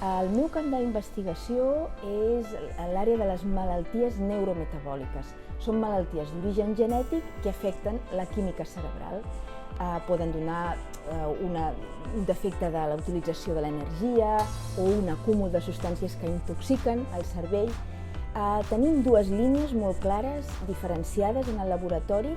El meu camp d'investigació és l'àrea de les malalties neurometabòliques. Són malalties d'origen genètic que afecten la química cerebral. Poden donar un defecte de la utilització de l'energia o un acúmul de substàncies que intoxiquen el cervell. Tenim dues línies molt clares, diferenciades en el laboratori,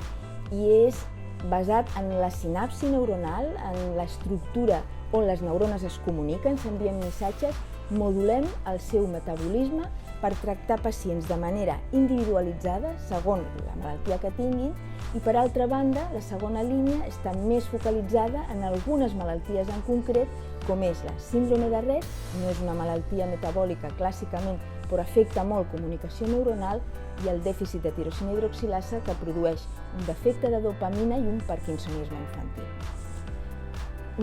i és basat en la sinapsi neuronal, en l'estructura on les neurones es comuniquen, s'envien missatges, modulem el seu metabolisme per tractar pacients de manera individualitzada, segons la malaltia que tinguin, i per altra banda, la segona línia està més focalitzada en algunes malalties en concret, com és la síndrome de Rett, no és una malaltia metabòlica clàssicament, però afecta molt comunicació neuronal, i el dèficit de tirosina hidroxilasa, que produeix un defecte de dopamina i un parkinsonisme infantil.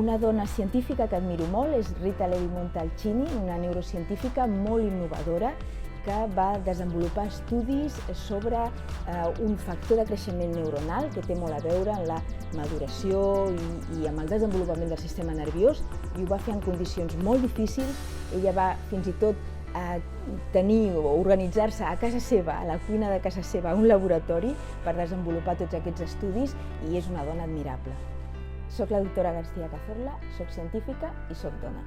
Una dona científica que admiro molt és Rita Levi-Montalcini, una neurocientífica molt innovadora que va desenvolupar estudis sobre un factor de creixement neuronal que té molt a veure amb la maduració i amb el desenvolupament del sistema nerviós, i ho va fer en condicions molt difícils. Ella va fins i tot tenir o organitzar-se a casa seva, a la cuina de casa seva, un laboratori per desenvolupar tots aquests estudis, i és una dona admirable. Soc la doctora García Cazorla, soc científica i soc dona.